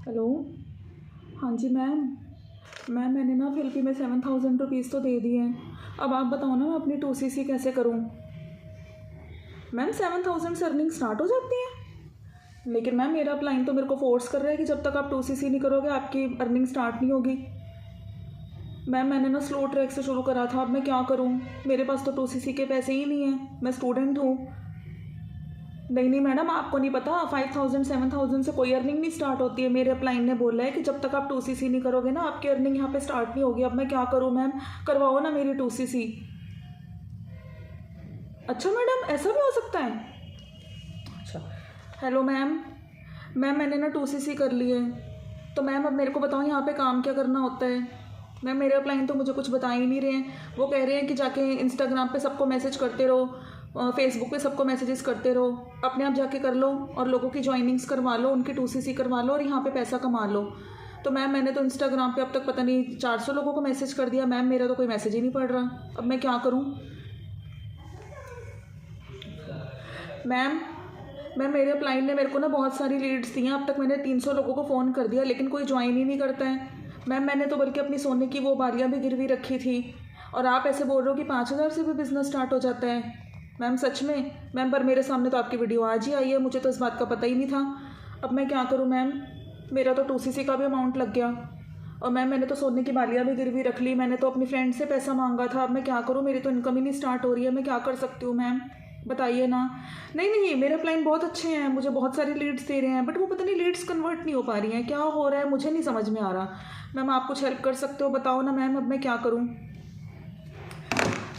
Hello. हाँ जी ma'am. मैंने ना फिलपी में 7,000 रुपीज़ तो दे दिए हैं। अब आप बताओ ना मैं अपनी 2CC कैसे करूँ। मैम 7,000 से अर्निंग स्टार्ट हो जाती है, लेकिन मैम मेरा क्लाइंट तो मेरे को फोर्स कर रहा है कि जब तक आप 2CC नहीं करोगे आपकी अर्निंग स्टार्ट नहीं होगी। मैम मैंने ना स्लो ट्रैक से शुरू करा था, अब मैं क्या करूँ। मेरे पास तो 2CC के पैसे ही नहीं हैं, मैं स्टूडेंट हूँ। नहीं मैडम, आपको नहीं पता 5,000 7,000 से कोई अर्निंग नहीं स्टार्ट होती है। मेरे अपलाइन ने बोला है कि जब तक आप 2CC नहीं करोगे ना आपकी अर्निंग यहाँ पे स्टार्ट नहीं होगी। अब मैं क्या करूँ मैम, करवाओ ना मेरी 2CC। अच्छा मैडम, ऐसा भी हो सकता है। अच्छा। Hello ma'am. मैंने ना 2CC कर ली है, तो मैम अब मेरे को बताओ यहाँ पे काम क्या करना होता है। मैम मेरे अपलाइन तो मुझे कुछ बता ही नहीं रहे हैं। वो कह रहे हैं कि जाके इंस्टाग्राम पे सबको मैसेज करते रहो, फेसबुक पे सबको मैसेजेस करते रहो, अपने आप जाके कर लो और लोगों की ज्वाइनिंग्स करवा लो, उनकी 2CC करवा लो और यहाँ पे पैसा कमा लो। तो मैम मैंने तो इंस्टाग्राम पे अब तक पता नहीं 400 लोगों को मैसेज कर दिया मैम, मेरा तो कोई मैसेज ही नहीं पड़ रहा। अब मैं क्या करूँ मैम। मेरे अपलाइन ने मेरे को ना बहुत सारी लीड्स दी हैं, अब तक मैंने 300 लोगों को फ़ोन कर दिया लेकिन कोई ज्वाइन ही नहीं करता है। मैम मैंने तो बल्कि अपनी सोने की वो बालियाँ भी गिरवी रखी थी और आप ऐसे बोल रहे हो कि 5,000 से भी बिज़नेस स्टार्ट हो जाता है। मैम सच में मैम, पर मेरे सामने तो आपकी वीडियो आज ही आई है, मुझे तो इस बात का पता ही नहीं था। अब मैं क्या करूँ मैम, मेरा तो 2CC का भी अमाउंट लग गया और मैम मैंने तो सोने की बालियाँ भी गिरवी रख ली, मैंने तो अपनी फ्रेंड से पैसा मांगा था। अब मैं क्या करूँ, मेरी तो इनकम ही नहीं स्टार्ट हो रही है, मैं क्या कर सकती हूँ मैम, बताइए ना। नहीं मेरे अपलाइन बहुत अच्छे हैं, मुझे बहुत सारी लीड्स दे रहे हैं, बट वो पता नहीं लीड्स कन्वर्ट नहीं हो पा रही हैं, क्या हो रहा है मुझे नहीं समझ में आ रहा। मैम आप कुछ हेल्प कर सकते हो, बताओ ना मैम, अब मैं क्या करूँ।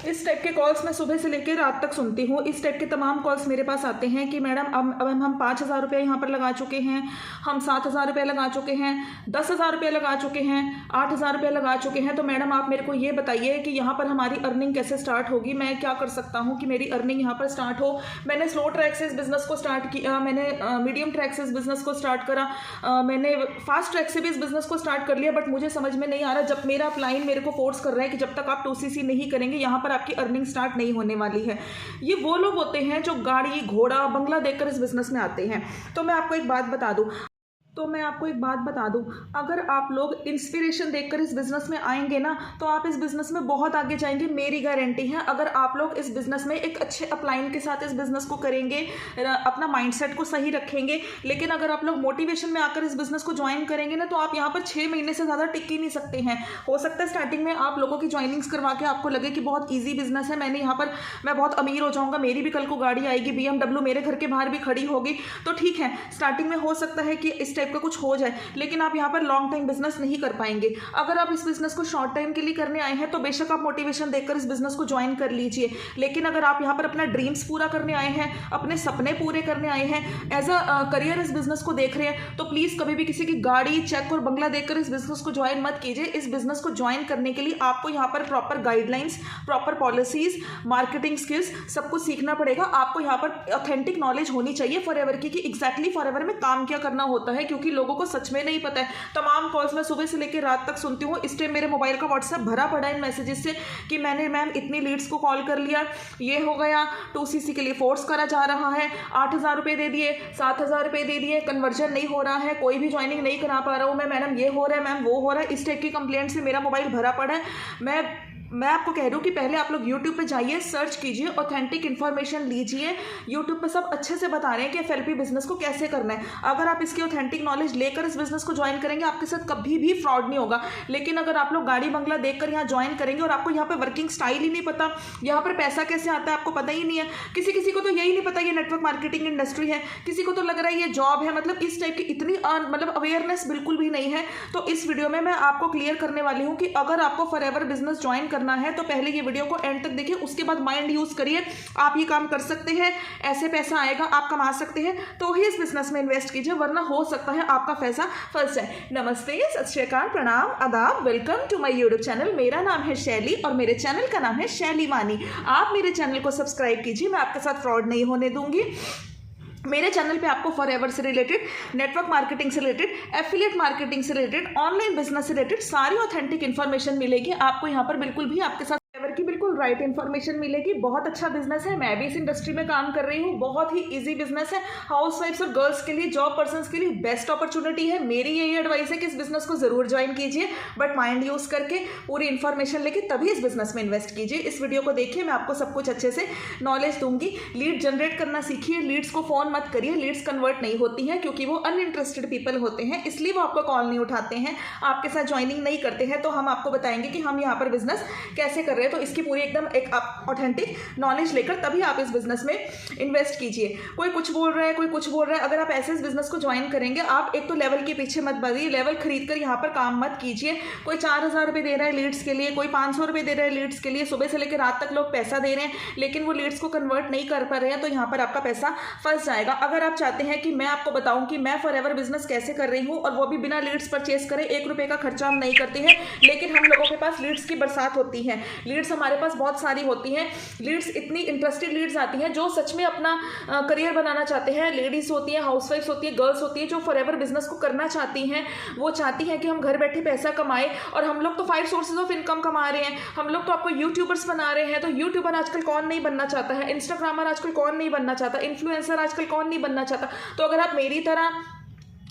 इस टाइप के कॉल्स मैं सुबह से लेकर रात तक सुनती हूँ। इस टाइप के तमाम कॉल्स मेरे पास आते हैं कि मैडम अब हम 5,000 रुपये यहाँ पर लगा चुके हैं, हम 7,000 रुपये लगा चुके हैं, 10,000 रुपये लगा चुके हैं, 8,000 रुपये लगा चुके हैं। तो मैडम आप मेरे को ये बताइए कि यहाँ पर हमारी अर्निंग कैसे स्टार्ट होगी, मैं क्या कर सकता हूँ कि मेरी अर्निंग यहाँ पर स्टार्ट हो। मैंने स्लो ट्रैक से इस बिज़नेस को स्टार्ट किया, मैंने मीडियम ट्रैक से इस बिज़नेस को स्टार्ट करा, मैंने फास्ट ट्रैक से भी इस बिज़नेस को स्टार्ट कर लिया, बट मुझे समझ में नहीं आ रहा। जब मेरा अपलाइन मेरे को फोर्स कर रहा है कि जब तक आप 2CC नहीं करेंगे यहाँ पर आपकी अर्निंग स्टार्ट नहीं होने वाली है। ये वो लोग होते हैं जो गाड़ी घोड़ा बंगला देखकर इस बिजनेस में आते हैं। तो मैं आपको एक बात बता दूं, अगर आप लोग इंस्पिरेशन देखकर इस बिजनेस में आएंगे ना तो आप इस बिजनेस में बहुत आगे जाएंगे, मेरी गारंटी है। अगर आप लोग इस बिजनेस में एक अच्छे अपलाइन के साथ इस बिजनेस को करेंगे, अपना माइंडसेट को सही रखेंगे। लेकिन अगर आप लोग मोटिवेशन में आकर इस बिजनेस को ज्वाइन करेंगे ना तो आप यहाँ पर 6 महीने से ज़्यादा टिक ही नहीं सकते हैं। हो सकता है स्टार्टिंग में आप लोगों की ज्वाइनिंग्स करवा के आपको लगे कि बहुत ईजी बिजनेस है, मैं बहुत अमीर हो जाऊंगा, मेरी भी कल को गाड़ी आएगी, BMW मेरे घर के बाहर भी खड़ी होगी, तो ठीक है स्टार्टिंग में हो सकता है कि इस टाइप का कुछ हो जाए, लेकिन आप यहाँ पर लॉन्ग टाइम बिजनेस नहीं कर पाएंगे। अगर आप इस बिजनेस को शॉर्ट टाइम के लिए करने आए हैं तो बेशक आप मोटिवेशन देखकर इस बिजनेस को ज्वाइन कर लीजिए, लेकिन अगर आप यहाँ पर अपना ड्रीम्स पूरा करने आए हैं, अपने सपने पूरे करने आए हैं, एज अ करियर इस बिजनेस को देख रहे हैं, तो प्लीज कभी भी किसी की गाड़ी चेक और बंगला देखकर इस बिजनेस को ज्वाइन मत कीजिए। इस बिजनेस को ज्वाइन करने के लिए आपको यहाँ पर proper guidelines, proper policies, marketing skills सब कुछ सीखना पड़ेगा। आपको यहाँ पर ऑथेंटिक नॉलेज होनी चाहिए फॉरएवर की, कि एग्जैक्टली फॉरएवर में काम क्या करना होता है, क्योंकि लोगों को सच में नहीं पता है। तमाम कॉल्स मैं सुबह से लेकर रात तक सुनती हूँ। इस टाइम मेरे मोबाइल का व्हाट्सएप भरा पड़ा है इन मैसेजेस से कि मैंने मैम इतनी लीड्स को कॉल कर लिया, ये हो गया, 2CC के लिए फोर्स करा जा रहा है, 8,000 रुपये दे दिए, 7,000 रुपये दे दिए, कन्वर्जन नहीं हो रहा है, कोई भी ज्वाइनिंग नहीं करा पा रहा हूँ मैं, मैडम ये हो रहा है, मैम वो हो रहा है। इस टाइप की कंप्लेंट से मेरा मोबाइल भरा पड़ा है। मैं आपको कह रही हूँ कि पहले आप लोग YouTube पे जाइए, सर्च कीजिए, ऑथेंटिक इन्फॉर्मेशन लीजिए। YouTube पे सब अच्छे से बता रहे हैं कि FLP बिजनेस को कैसे करना है। अगर आप इसकी ऑथेंटिक नॉलेज लेकर इस बिजनेस को ज्वाइन करेंगे आपके साथ कभी भी फ्रॉड नहीं होगा। लेकिन अगर आप लोग गाड़ी बंगला देखकर यहाँ ज्वाइन करेंगे और आपको यहाँ पे वर्किंग स्टाइल ही नहीं पता, यहाँ पर पैसा कैसे आता है आपको पता ही नहीं है, किसी को तो यही नहीं पता ये नेटवर्क मार्केटिंग इंडस्ट्री है, किसी को तो लग रहा है ये जॉब है, मतलब इस टाइप की इतनी अवेयरनेस बिल्कुल भी नहीं है। तो इस वीडियो में मैं आपको क्लियर करने वाली हूँ कि अगर आपको फॉरएवर बिजनेस ज्वाइन करना है तो पहले ये वीडियो को एंड तक देखिए, उसके बाद माइंड यूज करिए। आप ये काम कर सकते हैं, ऐसे पैसा आएगा, आप कमा सकते हैं, तो ही इस बिजनेस में इन्वेस्ट कीजिए, वरना हो सकता है आपका पैसा फंस जाए। नमस्ते, सत श्री अकाल, प्रणाम, आदाब, welcome to my YouTube channel. मेरा नाम है शैली और मेरे चैनल का नाम है शैली मानी। आप मेरे चैनल को सब्सक्राइब कीजिए, मैं आपके साथ फ्रॉड नहीं होने दूंगी। मेरे चैनल पे आपको फॉरएवर से रिलेटेड, नेटवर्क मार्केटिंग से रिलेटेड, एफिलिएट मार्केटिंग से रिलेटेड, ऑनलाइन बिजनेस से रिलेटेड सारी ऑथेंटिक इन्फॉर्मेशन मिलेगी। आपको यहाँ पर बिल्कुल भी आपके साथ की बिल्कुल राइट इन्फॉर्मेशन मिलेगी। बहुत अच्छा बिजनेस है, मैं भी इस इंडस्ट्री में काम कर रही हूँ, बहुत ही ईजी बिजनेस है। हाउस वाइफ्स और गर्ल्स के लिए, जॉब पर्सन्स के लिए बेस्ट अपॉर्चुनिटी है। मेरी यही एडवाइस है कि इस बिजनेस को जरूर ज्वाइन कीजिए, बट माइंड यूज करके पूरी इन्फॉर्मेशन लेके तभी इस बिजनेस में इन्वेस्ट कीजिए। इस वीडियो को देखिए, मैं आपको सब कुछ अच्छे से नॉलेज दूंगी। लीड जनरेट करना सीखिए, लीड्स को फोन मत करिए, लीड्स कन्वर्ट नहीं होती हैं क्योंकि वो अनइंटरेस्टेड पीपल होते हैं, इसलिए वो आपका कॉल नहीं उठाते हैं, आपके साथ ज्वाइनिंग नहीं करते हैं। तो हम आपको बताएंगे कि हम यहाँ पर बिजनेस कैसे कर रहे हैं, तो इसकी पूरी एकदम एक ऑथेंटिक नॉलेज लेकर तभी आप इस बिजनेस में इन्वेस्ट कीजिए। कोई कुछ बोल रहा है, कोई कुछ बोल रहा है, अगर आप ऐसे इस बिजनेस को ज्वाइन करेंगे, आप एक तो लेवल के पीछे मत भागिए, लेवल खरीद कर यहाँ पर काम मत कीजिए। कोई 4,000 रुपये दे रहा है लीड्स के लिए, कोई 500 रुपये दे रहा है लीड्स के लिए, सुबह से लेकर रात तक लोग पैसा दे रहे हैं, लेकिन वो लीड्स को कन्वर्ट नहीं कर पा रहे हैं, तो यहाँ पर आपका पैसा फंस जाएगा। अगर आप चाहते हैं कि मैं आपको बताऊं कि मैं फॉरएवर बिजनेस कैसे कर रही हूँ, और वो भी बिना लीड्स परचेस करें, 1 रुपये का खर्चा हम नहीं करते हैं, लेकिन हम लोगों के पास लीड्स की बरसात होती है। लीड्स हमारे पास बहुत सारी होती हैं, लीड्स इतनी इंटरेस्टेड लीड्स आती हैं जो सच में अपना करियर बनाना चाहते हैं। लेडीज होती हैं, हाउसवाइफ्स होती है, गर्ल्स होती है, जो फॉरएवर बिजनेस को करना चाहती हैं। वो चाहती हैं कि हम घर बैठे पैसा कमाएं, और हम लोग तो 5 सोर्सेज ऑफ इनकम कमा रहे हैं। हम लोग तो आपको यूट्यूबर्स बना रहे हैं, तो यूट्यूबर आजकल कौन नहीं बनना चाहता है, इंस्टाग्रामर आजकल कौन नहीं बनना चाहता, इन्फ्लुएंसर आजकल कौन नहीं बनना चाहता। तो अगर आप मेरी तरह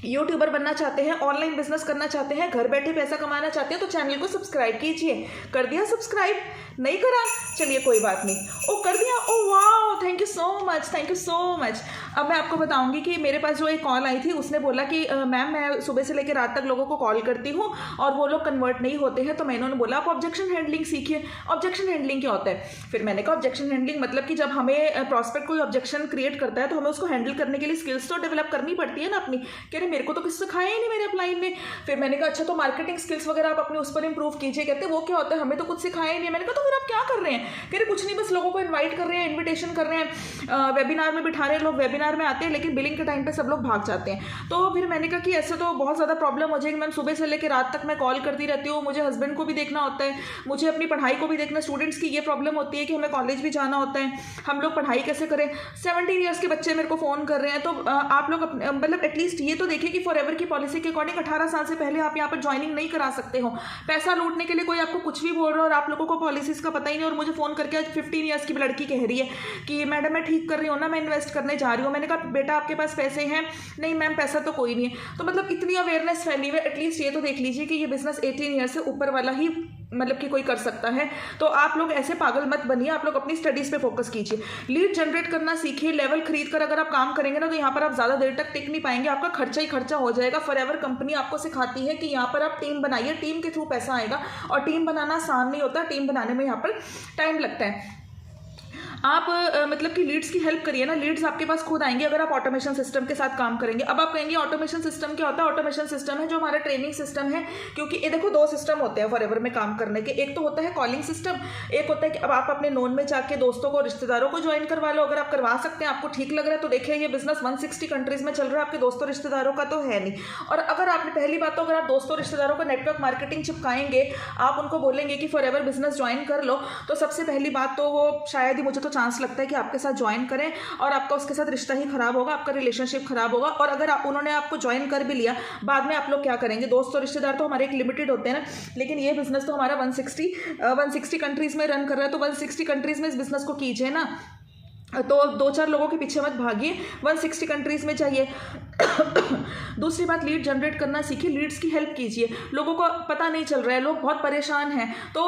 यूट्यूबर बनना चाहते हैं, ऑनलाइन बिजनेस करना चाहते हैं, घर बैठे पैसा कमाना चाहते हैं, तो चैनल को सब्सक्राइब कीजिए। कर दिया सब्सक्राइब? नहीं करा? चलिए कोई बात नहीं। ओ कर दिया, ओ वाह, thank you so much, thank you so much. अब मैं आपको बताऊंगी कि मेरे पास जो एक कॉल आई थी, उसने बोला कि मैम मैं सुबह से लेकर रात तक लोगों को कॉल करती हूँ और वो लोग कन्वर्ट नहीं होते हैं। तो मैंने उन्हें बोला आप ऑब्जेक्शन हैंडलिंग सीखिए। ऑब्जेक्शन हैंडलिंग क्या होता है? फिर मैंने कहा ऑब्जेक्शन हैंडलिंग मतलब कि जब हमें प्रॉस्पेक्ट कोई ऑब्जेक्शन क्रिएट करता है, तो हमें उसको हैंडल करने के लिए स्किल्स तो डेवलप करनी पड़ती है ना अपनी। कह रहे मेरे को तो किसी सिखाया ही नहीं मेरे अपलाइन ने। फिर मैंने कहा अच्छा, तो मार्केटिंग स्किल्स वगैरह आप अपने उस पर इंप्रूव कीजिए। कहते वो क्या होता है, हमें तो कुछ सिखाया ही नहीं। मैंने कहा तो फिर आप क्या कर रहे हैं? कह रहे कुछ नहीं, बस लोगों को इन्वाइट कर रहे हैं, इन्विटेशन कर रहे हैं, वेबिनार में बिठा रहे हैं, लोग वेबिनार में आते हैं, लेकिन बिलिंग के टाइम पे सब लोग भाग जाते हैं। तो फिर मैंने कहा कि ऐसे तो बहुत ज़्यादा प्रॉब्लम हो जाएगी मैम, सुबह से लेकर रात तक मैं कॉल करती रहती हूँ, मुझे हस्बैंड को भी देखना होता है, मुझे अपनी पढ़ाई को भी देखना। स्टूडेंट्स की ये प्रॉब्लम होती है कि हमें कॉलेज भी जाना होता है, हम लोग पढ़ाई कैसे करें? 17 ईयर्स के बच्चे मेरे को फ़ोन कर रहे हैं। तो आप लोग मतलब एटलीस्ट ये तो देखिए कि फॉरएवर की पॉलिसी के अकॉर्डिंग 18 साल से पहले आप यहाँ पर ज्वाइनिंग नहीं करा सकते हो। पैसा लूटने के लिए कोई आपको कुछ भी बोल रहा है और आप लोगों को पॉलिसीज का पता ही नहीं। और मुझे फ़ोन करके आज 15 ईयर्स की लड़की कह रही है कि मैडम मैं ठीक कर रही हूँ ना, मैं इन्वेस्ट करने जा रही हूँ। मैंने कहा बेटा आपके पास पैसे हैं? नहीं मैम पैसा तो कोई नहीं है। तो मतलब इतनी अवेयरनेस फैली हुई है, एटलीस्ट ये तो देख लीजिए कि ये बिजनेस 18 ईयर से ऊपर वाला ही मतलब कि कोई कर सकता है। तो आप लोग ऐसे पागल मत बनिए, आप लोग अपनी स्टडीज़ पे फोकस कीजिए, लीड जनरेट करना सीखिए। लेवल खरीद कर अगर आप काम करेंगे ना, तो यहाँ पर आप ज़्यादा देर तक टिक नहीं पाएंगे, आपका खर्चा ही खर्चा हो जाएगा। फॉरएवर कंपनी आपको सिखाती है कि यहाँ पर आप टीम बनाइए, टीम के थ्रू पैसा आएगा। और टीम बनाना आसान नहीं होता, टीम बनाने में यहाँ पर टाइम लगता है। आप मतलब कि लीड्स की हेल्प करिए ना, लीड्स आपके पास खुद आएंगे अगर आप ऑटोमेशन सिस्टम के साथ काम करेंगे। अब आप कहेंगे ऑटोमेशन सिस्टम क्या होता है? ऑटोमेशन सिस्टम है जो हमारा ट्रेनिंग सिस्टम है, क्योंकि ये देखो 2 सिस्टम होते हैं फॉरएवर में काम करने के। एक तो होता है कॉलिंग सिस्टम, एक होता है कि अब आप अपने नोन में जाके दोस्तों को, रिश्तेदारों को ज्वाइन करवा लो। अगर आप करवा सकते हैं, आपको ठीक लग रहा है, तो देखिए ये बिजनेस 160 कंट्रीज में चल रहा है, आपके दोस्तों रिश्तेदारों का तो है नहीं। और अगर आपने पहली बात तो अगर आप दोस्तों रिश्तेदारों को नेटवर्क मार्केटिंग चिपकाएंगे, आप उनको बोलेंगे कि फॉरएवर बिजनेस ज्वाइन कर लो, तो सबसे पहली बात तो वो शायद ही, मुझे तो चांस लगता है कि आपके साथ ज्वाइन करें और आपका उसके साथ रिश्ता ही खराब होगा, आपका रिलेशनशिप खराब होगा। और अगर उन्होंने आपको ज्वाइन कर भी लिया, बाद में आप लोग क्या करेंगे? दोस्त और रिश्तेदार तो हमारे एक लिमिटेड होते हैं ना, लेकिन ये बिजनेस तो हमारा 160 कंट्रीज में रन कर रहा है। तो 160 कंट्रीज में इस बिजनेस को कीजिए ना, तो 2-4 लोगों के पीछे मत भागिए, 160 कंट्रीज में चाहिए। दूसरी बात, लीड जनरेट करना सीखिए, लीड्स की हेल्प कीजिए। लोगों को पता नहीं चल रहा है, लोग बहुत परेशान हैं, तो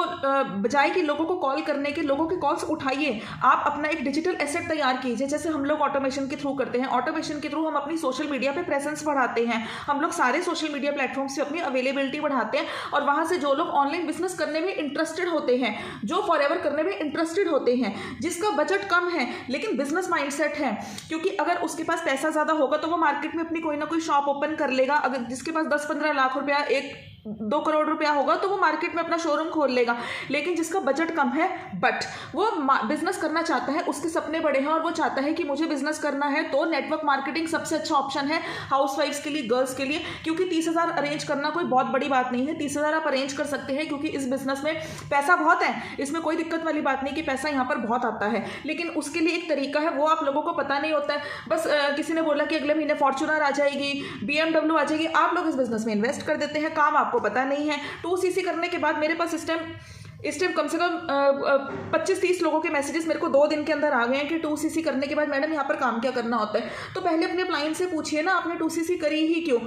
बजाय कि लोगों को कॉल करने के, लोगों के कॉल्स उठाइए। आप अपना एक डिजिटल एसेट तैयार कीजिए, जैसे हम लोग ऑटोमेशन के थ्रू करते हैं। ऑटोमेशन के थ्रू हम अपनी सोशल मीडिया पे प्रेजेंस बढ़ाते हैं, हम लोग सारे सोशल मीडिया प्लेटफॉर्म्स पे अपनी अवेलेबिलिटी बढ़ाते हैं। और वहाँ से जो लोग ऑनलाइन बिजनेस करने में इंटरेस्टेड होते हैं, जो फॉरएवर करने में इंटरेस्टेड होते हैं, जिसका बजट कम है लेकिन बिजनेस माइंडसेट है, क्योंकि अगर उसके पास पैसा ज़्यादा होगा तो वो मार्केट में अपनी कोई ना कोई शॉप ओपन कर लेगा। अगर जिसके पास 10-15 लाख रुपया, 1-2 करोड़ रुपया होगा, तो वो मार्केट में अपना शोरूम खोल लेगा। लेकिन जिसका बजट कम है बट वो बिजनेस करना चाहता है, उसके सपने बड़े हैं और वो चाहता है कि मुझे बिजनेस करना है, तो नेटवर्क मार्केटिंग सबसे अच्छा ऑप्शन है हाउसवाइफ्स के लिए, गर्ल्स के लिए। क्योंकि 30,000 अरेंज करना कोई बहुत बड़ी बात नहीं है, 30,000 आप अरेंज कर सकते हैं, क्योंकि इस बिजनेस में पैसा बहुत है, इसमें कोई दिक्कत वाली बात नहीं कि पैसा यहाँ पर बहुत आता है। लेकिन उसके लिए एक तरीका है, वो आप लोगों को पता नहीं होता है। बस किसी ने बोला कि अगले महीने फॉर्च्यूनर आ जाएगी, BMW आ जाएगी, आप लोग इस बिजनेस में इन्वेस्ट कर देते हैं, काम आपको पता नहीं है। 2CC करने के बाद मेरे पास इस टाइम कम से कम 25-30 लोगों के मैसेजेस मेरे को 2 दिन के अंदर आ गए हैं कि 2cc करने के बाद मैडम यहाँ पर काम क्या करना होता है। तो पहले अपने क्लाइंट से पूछिए ना, आपने 2cc करी ही क्यों।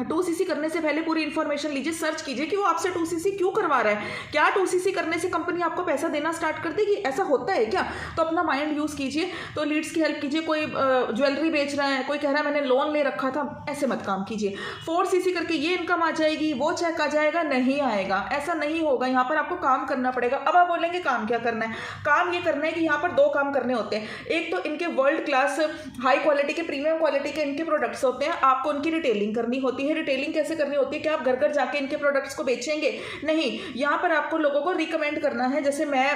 2cc करने से पहले पूरी इन्फॉर्मेशन लीजिए, सर्च कीजिए कि वो आपसे 2cc क्यों करवा रहा है। क्या 2cc करने से कंपनी आपको पैसा देना स्टार्ट कर देगी, ऐसा होता है क्या। तो अपना माइंड यूज़ कीजिए, तो लीड्स की हेल्प कीजिए। कोई ज्वेलरी बेच रहा है, कोई कह रहा है मैंने लोन ले रखा था, ऐसे मत काम कीजिए। 4cc करके ये इनकम आ जाएगी, वो चेक आ जाएगा, नहीं आएगा, ऐसा नहीं होगा। यहाँ पर आपको काम करना पड़ेगा। अब आप बोलेंगे काम क्या करना है। काम ये करना है कि यहाँ पर 2 काम करने होते हैं। एक तो इनके वर्ल्ड क्लास हाई क्वालिटी के प्रीमियम क्वालिटी के इनके प्रोडक्ट्स होते हैं, आपको उनकी रिटेलिंग करनी होती है। रिटेलिंग कैसे करनी होती है कि आप घर घर जाके इनके प्रोडक्ट्स को बेचेंगे नहीं, यहाँ पर आपको लोगों को रिकमेंड करना है। जैसे मैं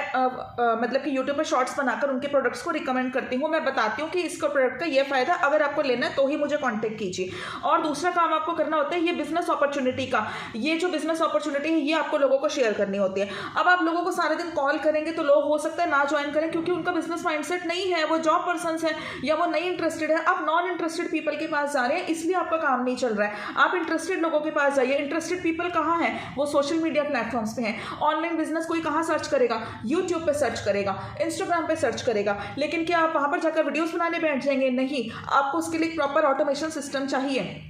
मतलब कि यूट्यूब पे शॉर्ट्स बनाकर उनके प्रोडक्ट्स को रिकमेंड करती हूँ। मैं बताती हूँ कि इसका प्रोडक्ट का ये फायदा, अगर आपको लेना है तो ही मुझे कांटेक्ट कीजिए। और दूसरा काम आपको करना होता है ये बिजनेस अपॉर्चुनिटी का, ये जो बिजनेस अपॉर्चुनिटी है ये आपको लोगों को शेयर करनी होती है। अब आप लोगों को सारे दिन कॉल करेंगे तो लोग हो सकता है ना ज्वाइन करें, क्योंकि उनका बिजनेस माइंडसेट नहीं है, वो जॉब पर्सन है या वो नहीं इंटरेस्टेड है। आप नॉन इंटरेस्टेड पीपल के पास जा रहे हैं, इसलिए आपका काम नहीं चल रहा है। आप इंटरेस्टेड लोगों के पास जाइए। इंटरेस्टेड पीपल कहाँ हैं, वो सोशल मीडिया प्लेटफॉर्म्स पे हैं। ऑनलाइन बिजनेस कोई कहाँ सर्च करेगा, यूट्यूब पे सर्च करेगा, इंस्टाग्राम पे सर्च करेगा। लेकिन क्या आप वहाँ पर जाकर वीडियोस बनाने बैठ जाएंगे, नहीं। आपको उसके लिए प्रॉपर ऑटोमेशन सिस्टम चाहिए।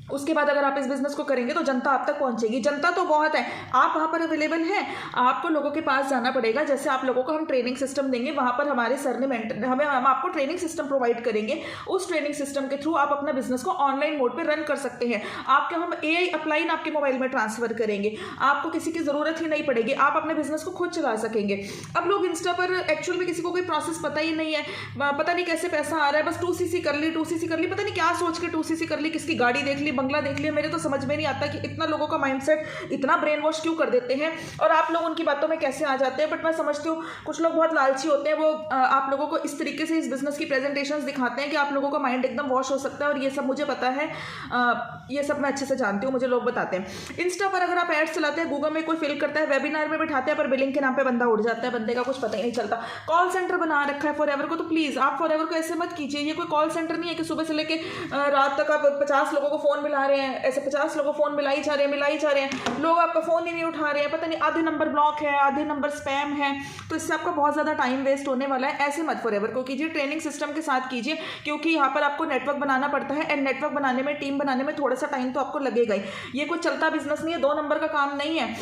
उसके बाद अगर आप इस बिजनेस को करेंगे तो जनता आप तक पहुंचेगी। जनता तो बहुत है, आप वहाँ पर अवेलेबल हैं, आपको लोगों के पास जाना पड़ेगा। जैसे आप लोगों को हम ट्रेनिंग सिस्टम देंगे, वहाँ पर हमारे सर ने हम आपको ट्रेनिंग सिस्टम प्रोवाइड करेंगे। उस ट्रेनिंग सिस्टम के थ्रू आप अपना बिजनेस को ऑनलाइन मोड पर रन कर सकते हैं। आपके हम AI अपलाइन आपके मोबाइल में ट्रांसफर करेंगे, आपको किसी की ज़रूरत ही नहीं पड़ेगी, आप अपने बिजनेस को खुद चला सकेंगे। अब लोग इंस्टा पर एक्चुअल में किसी को कोई प्रोसेस पता ही नहीं है, पता नहीं कैसे पैसा आ रहा है, बस 2cc कर ली, 2cc कर ली, पता नहीं क्या सोच के 2cc कर ली, किसकी गाड़ी देख ली, बंगला देख लिया। मेरे तो समझ में नहीं आता कि इतना लोगों का माइंडसेट इतना ब्रेन वॉश क्यों कर देते हैं और आप लोग उनकी बातों में कैसे आ जाते हैं। बट मैं समझती हूँ कुछ लोग बहुत लालची होते हैं, वो आप लोगों को इस तरीके से इस बिजनेस की प्रेजेंटेशंस दिखाते हैं कि आप लोगों का माइंड एकदम वॉश हो सकता है। और ये सब मुझे पता है, ये सब मैं अच्छे से जानती हूँ, मुझे लोग बताते हैं। इंस्टा पर अगर आप एड्स चलाते हैं, गूगल में कोई फिल करता है, वेबिनार में बिठाते हैं, पर बिलिंग के नाम पे बंदा उड़ जाता है, बंदे का कुछ पता ही नहीं चलता। कॉल सेंटर बना रखा है फॉरएवर को, तो प्लीज़ आप फॉरएवर को ऐसे मत कीजिए। ये कोई कॉल सेंटर नहीं है कि सुबह से लेके रात तक आप 50 लोगों को फ़ोन मिला रहे हैं, ऐसे 50 लोगों को फ़ोन मिलाई जा रहे हैं, लोग आपका फ़ोन ही नहीं उठा रहे हैं, पता नहीं आधे नंबर ब्लॉक है, आधे नंबर स्पैम है। तो इससे आपका बहुत ज़्यादा टाइम वेस्ट होने वाला है। ऐसे मत फॉरएवर को कीजिए, ट्रेनिंग सिस्टम के साथ कीजिए, क्योंकि यहाँ पर आपको नेटवर्क बनाना पड़ता है। एंड नेटवर्क बनाने में, टीम बनाने में थोड़ा सा टाइम तो आपको लगेगा ही। ये कोई चलता बिजनेस नहीं है, 2 नंबर का काम नहीं है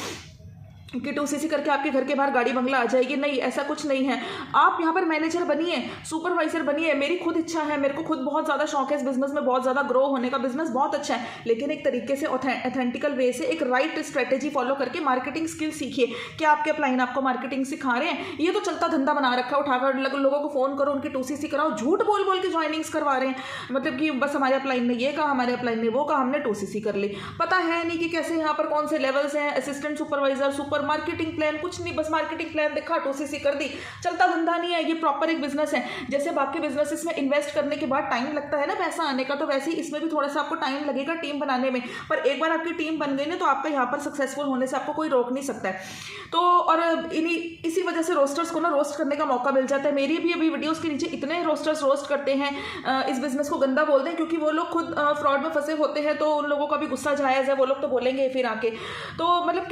कि 2cc करके आपके घर के बाहर गाड़ी बंगला आ जाएगी, नहीं, ऐसा कुछ नहीं है। आप यहाँ पर मैनेजर बनिए, सुपरवाइजर बनिए। मेरी खुद इच्छा है, मेरे को खुद बहुत ज़्यादा शौक है इस बिजनेस में बहुत ज़्यादा ग्रो होने का। बिजनेस बहुत अच्छा है, लेकिन एक तरीके से ऑथेंटिकल वे से एक राइट स्ट्रेटेजी फॉलो करके मार्केटिंग स्किल सीखिए। क्या आपके अपलाइन आपको मार्केटिंग सिखा रहे हैं? ये तो चलता धंधा बना रखा है, उठाकर लोगों को फ़ोन करो, उनकी 2cc कराओ, झूठ बोल बोल के ज्वाइनिंग्स करवा रहे हैं। मतलब कि बस हमारे अपलाइन ने ये कहा, हमारे अपलाइन ने वो कहा, हमने 2cc कर ली। पता है नहीं कि कैसे यहाँ पर कौन से लेवल्स हैं, assistant supervisor, super marketing plan, कुछ नहीं, बस मार्केटिंग प्लान देखा, 2cc कर दी। चलता धंधा नहीं है, ये प्रॉपर एक बिजनेस है। जैसे बाकी बिजनेसेस में इन्वेस्ट करने के बाद टाइम लगता है ना पैसा आने का, तो वैसे ही इसमें भी थोड़ा सा आपको टाइम लगेगा टीम बनाने में। पर एक बार आपकी टीम बन गई ना, तो आपका यहाँ पर सक्सेसफुल होने से आपको कोई रोक नहीं सकता है। तो और इसी वजह से रोस्टर्स को ना रोस्ट करने का मौका मिल जाता है। मेरी भी अभी वीडियोज़ के नीचे इतने रोस्टर्स रोस्ट करते हैं, इस बिजनेस को गंदा बोलते हैं, क्योंकि वो लोग खुद फ्रॉड में फंसे होते हैं, तो उन लोगों का भी गुस्सा जायज़ है, वो लोग तो बोलेंगे फिर आके। तो मतलब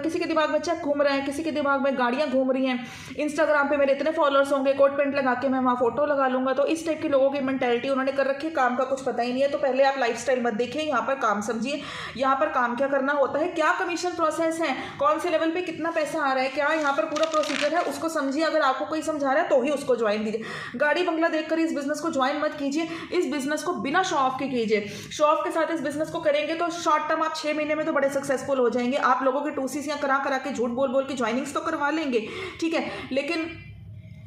किसी के दिमाग में चेक घूम रहा है, किसी के दिमाग में गाड़ियाँ घूम रही हैं, इंस्टाग्राम पे मेरे इतने फॉलोअर्स होंगे, कोट पेंट लगा के मैं वहाँ फोटो लगा लूँगा। तो इस टाइप के लोगों की मेंटालिटी उन्होंने कर रखी है, काम का कुछ पता ही नहीं है। तो पहले आप लाइफस्टाइल मत देखिए, यहाँ पर काम समझिए, यहाँ पर काम क्या करना होता है, क्या कमीशन प्रोसेस है, कौन से लेवल पे कितना पैसा आ रहा है, क्या यहाँ पर पूरा प्रोसीजर है, उसको समझिए। अगर आपको कोई समझा रहा है तो ही उसको ज्वाइन कीजिए। गाड़ी बंगला देखकर इस बिजनेस को ज्वाइन मत कीजिए। इस बिजनेस को बिना शो ऑफ के कीजिए। शो ऑफ के साथ इस बिजनेस को करेंगे तो शॉर्ट टर्म आप 6 महीने में तो बड़े सक्सेसफुल हो जाएंगे। आप लोगों के 2cc करा के झूठ बोल के ज्वाइनिंग्स तो करवा लेंगे, ठीक है, लेकिन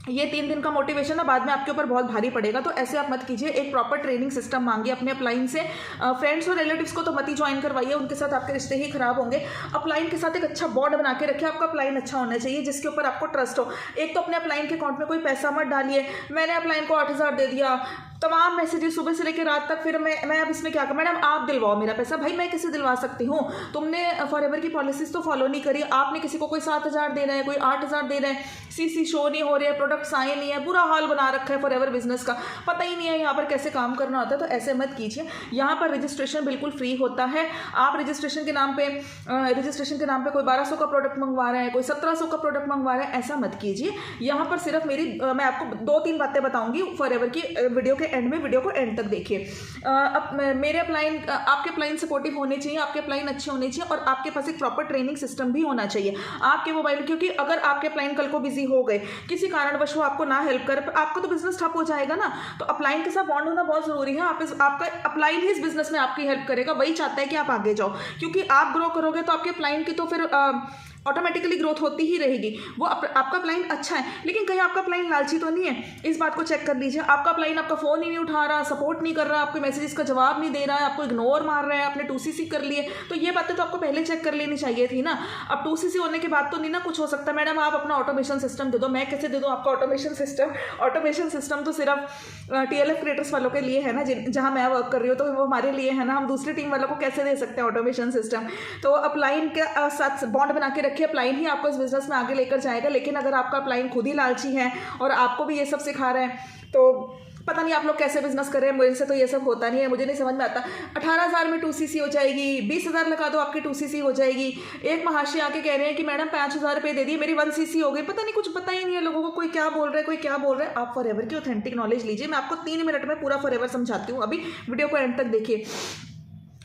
ये 3 दिन का मोटिवेशन ना बाद में आपके ऊपर बहुत भारी पड़ेगा। तो ऐसे आप मत कीजिए। एक प्रॉपर ट्रेनिंग सिस्टम मांगिए अपने अपलाइन से। फ्रेंड्स और रिलेटिव्स को तो मत ही ज्वाइन करवाइए, उनके साथ आपके रिश्ते ही खराब होंगे। अपलाइन के साथ एक अच्छा बॉन्ड बना के रखिए। आपका अपलाइन अच्छा होना चाहिए, जिसके ऊपर आपको ट्रस्ट हो। एक तो अपने अपलाइन के अकाउंट में कोई पैसा मत डालिए। मैंने अपलाइन को 8,000 दे दिया, तमाम मैसेजेस सुबह से लेकर रात तक। फिर मैं अब इसमें क्या करूँ, मैडम आप दिलवाओ मेरा पैसा। भाई मैं कैसे दिलवा सकती हूँ, तुमने फॉरएवर की पॉलिसीज तो फॉलो नहीं करी। आपने किसी को कोई 7,000 दे रहा है, कोई 8,000 दे रहा है, सीसी शो नहीं हो रहे, प्रोडक्ट्स आए नहीं है, बुरा हाल बना रखा है फॉरएवर बिजनेस का, पता ही नहीं है यहाँ पर कैसे काम करना होता है। तो ऐसे मत कीजिए। यहाँ पर रजिस्ट्रेशन बिल्कुल फ्री होता है। आप रजिस्ट्रेशन के नाम पे कोई 1200 का प्रोडक्ट मंगवा रहा है, कोई 1700 का प्रोडक्ट मंगवा रहा है, ऐसा मत कीजिए। यहाँ पर सिर्फ मैं आपको 2-3 बातें बताऊंगी फॉरएवर की वीडियो के एंड में। वीडियो को एंड तक देखिए। अब मेरे आपके अपलाइन सपोर्टिव होने चाहिए, आपके अपलाइन अच्छे होने चाहिए और आपके पास एक प्रॉपर ट्रेनिंग सिस्टम भी होना चाहिए आपके मोबाइल। क्योंकि अगर आपके अपलाइन कल को बिजी हो गए, किसी कारणवश वो आपको ना हेल्प कर, आपको तो बिजनेस ठप हो जाएगा ना। तो अपलाइन के साथ बॉन्ड होना बहुत जरूरी है। आपका अपलाइन ही इस बिजनेस में आपकी हेल्प करेगा, वही चाहता है कि आप आगे जाओ। क्योंकि आप ग्रो करोगे तो आपके अपलाइन की तो फिर ऑटोमेटिकली ग्रोथ होती ही रहेगी। वो आपका प्लान अच्छा है, लेकिन कहीं आपका प्लान लालची तो नहीं है, इस बात को चेक कर लीजिए। आपका प्लान आपका फ़ोन ही नहीं उठा रहा, सपोर्ट नहीं कर रहा, आपके मैसेजेस का जवाब नहीं दे रहा है, आपको इग्नोर मार रहा है, आपने 2CC कर लिए, तो ये बातें तो आपको पहले चेक कर लेनी चाहिए थी ना। अब 2CC होने के बाद तो नहीं ना कुछ हो सकता। मैडम आप अपना ऑटोमेशन सिस्टम दे दो। मैं कैसे दे दूँ आपका ऑटोमेशन सिस्टम? ऑटोमेशन सिस्टम तो सिर्फ TLF क्रिएटर्स वालों के लिए है ना, जहाँ मैं वर्क कर रही हूँ, तो वो हमारे लिए है ना। हम दूसरी टीम वालों को कैसे दे सकते हैं ऑटोमेशन सिस्टम? तो अपलाइन के साथ बॉन्ड बना के रखिए। अपलाइन ही आपको इस बिजनेस में आगे लेकर जाएगा। लेकिन अगर आपका अपलाइन खुद ही लालची है और आपको भी ये सब सिखा रहा है, तो पता नहीं आप लोग कैसे बिजनेस कर रहे हैं। मुझे से तो ये सब होता नहीं है, मुझे नहीं समझ में आता। 18,000 में 2CC हो जाएगी, 20,000 लगा दो आपकी 2CC हो जाएगी। एक महाशय आके कह रहे हैं कि मैडम 5,000 रुपये दे दिए, मेरी 1CC हो गई। पता नहीं, कुछ पता ही नहीं है लोगों को, कोई क्या बोल रहा है, कोई क्या बोल रहा है। आप फॉरएवर की ऑथेंटिक नॉलेज लीजिए। मैं आपको 3 मिनट में पूरा फॉरएवर समझाती हूँ। अभी वीडियो को एंड तक देखिए।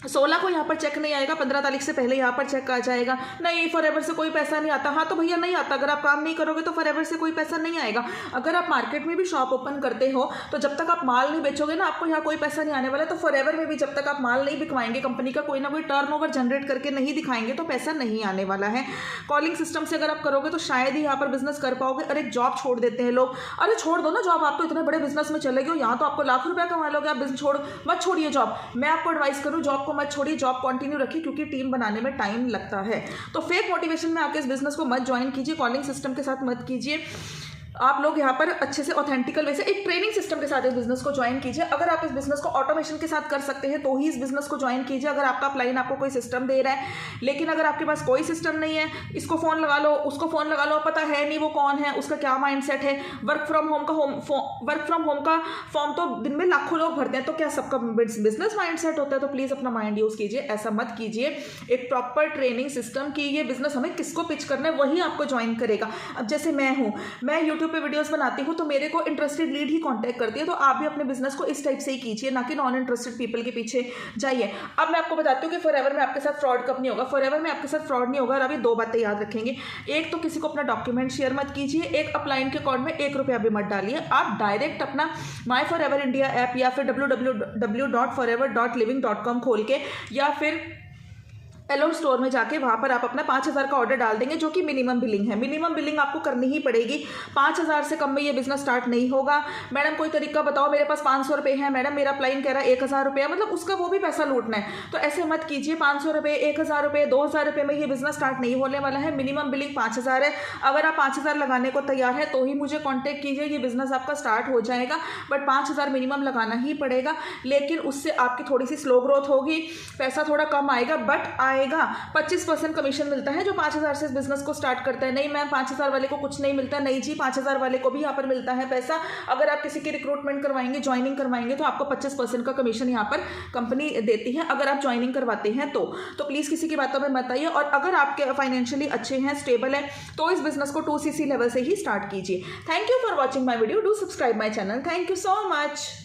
16 को यहाँ पर चेक नहीं आएगा, 15 तारीख से पहले यहाँ पर चेक आ जाएगा। नहीं, फॉरएवर से कोई पैसा नहीं आता। हाँ तो भैया नहीं आता। अगर आप काम नहीं करोगे तो फॉरएवर से कोई पैसा नहीं आएगा। अगर आप मार्केट में भी शॉप ओपन करते हो तो जब तक आप माल नहीं बेचोगे ना, आपको यहाँ कोई पैसा नहीं आने वाला। तो फॉरएवर में भी जब तक आप माल नहीं बिकवाएंगे, कंपनी का कोई ना कोई टर्नओवर जनरेट करके नहीं दिखाएंगे, तो पैसा नहीं आने वाला है। कॉलिंग सिस्टम से अगर आप करोगे तो शायद ही यहाँ पर बिजनेस कर पाओगे। अरे जॉब छोड़ देते हैं लोग। अरे छोड़ दो ना जॉब, आप तो इतने बड़े बिजनेस में चले गए, यहाँ तो आपको लाख रुपया कमा लोगे। आप बिजनेस मत छोड़िए जॉब। मैं आपको एडवाइस करूँ, जॉब को मत छोड़िए, जॉब कंटिन्यू रखिए, क्योंकि टीम बनाने में टाइम लगता है। तो फेक मोटिवेशन में आके इस बिजनेस को मत ज्वाइन कीजिए, कॉलिंग सिस्टम के साथ मत कीजिए। आप लोग यहाँ पर अच्छे से ऑथेंटिकल वैसे एक ट्रेनिंग सिस्टम के साथ इस बिजनेस को ज्वाइन कीजिए। अगर आप इस बिजनेस को ऑटोमेशन के साथ कर सकते हैं तो ही इस बिजनेस को ज्वाइन कीजिए। अगर आपका अपलाइन आपको कोई सिस्टम दे रहा है, लेकिन अगर आपके पास कोई सिस्टम नहीं है, इसको फ़ोन लगा लो, उसको फ़ोन लगा लो, पता है नहीं वो कौन है, उसका क्या माइंडसेट है। वर्क फ्रॉम होम का फॉर्म तो दिन में लाखों लोग भरते हैं, तो क्या सबका बिजनेस माइंडसेट होता है? तो प्लीज़ अपना माइंड यूज़ कीजिए, ऐसा मत कीजिए। एक प्रॉपर ट्रेनिंग सिस्टम की ये बिजनेस हमें किसको पिच करना है वही आपको ज्वाइन करेगा। अब जैसे मैं हूँ, मैं यूट्यूब पर वीडियोज़ बनाती हूँ तो मेरे को इंटरेस्टेड लीड ही कांटेक्ट करती है। तो आप भी अपने बिजनेस को इस टाइप से ही कीजिए, ना कि नॉन इंटरेस्टेड पीपल के पीछे जाइए। अब मैं आपको बताती हूँ कि फॉरएवर में आपके साथ फ्रॉड कब नहीं होगा। फॉरएवर में आपके साथ फ्रॉड नहीं होगा। और अभी 2 बातें याद रखेंगे। एक तो किसी को अपना डॉक्यूमेंट शेयर मत कीजिए। एक अपलाइन के अकाउंट में 1 रुपया भी मत डालिए। आप डायरेक्ट अपना माई फॉरएवर इंडिया ऐप या फिर www.forever.living.com खोल के या फिर एलो स्टोर में जाके वहाँ पर आप अपना 5,000 का ऑर्डर डाल देंगे, जो कि मिनिमम बिलिंग है। मिनिमम बिलिंग आपको करनी ही पड़ेगी। 5,000 से कम में ये बिजनेस स्टार्ट नहीं होगा। मैडम कोई तरीका बताओ, मेरे पास 500 रुपये है, मैडम मेरा अपलाइन कह रहा है 1,000 रुपये, मतलब उसका वो भी पैसा लूटना है। तो ऐसे मत कीजिए। 500 रुपये, 1,000 रुपये, 2,000 रुपये में ये बिजनेस स्टार्ट नहीं होने वाला है। मिनिमम बिलिंग 5,000 है। अगर आप 5,000 लगाने को तैयार है तो ही मुझे कॉन्टैक्ट कीजिए, ये बिजनेस आपका स्टार्ट हो जाएगा। बट 5,000 मिनिमम लगाना ही पड़ेगा। लेकिन उससे आपकी थोड़ी सी स्लो ग्रोथ होगी, पैसा थोड़ा कम आएगा, बट आएगा। 25% कमीशन मिलता है जो 5,000 से इस बिजनेस को स्टार्ट करता है। नहीं मैम 5,000 वाले को कुछ नहीं मिलता, नहीं जी 5,000 वाले को भी यहाँ पर मिलता है पैसा। अगर आप किसी की रिक्रूटमेंट करवाएंगे, ज्वाइनिंग करवाएंगे, तो आपको 25% का कमीशन यहाँ पर कंपनी देती है, अगर आप ज्वाइनिंग करवाते हैं तो प्लीज़ किसी की बातों में मत आइए। और अगर आपके फाइनेंशियली अच्छे हैं, स्टेबल है, तो इस बिजनेस को 2CC लेवल से ही स्टार्ट कीजिए। Thank you for watching my video. Do subscribe my channel. Thank you so much.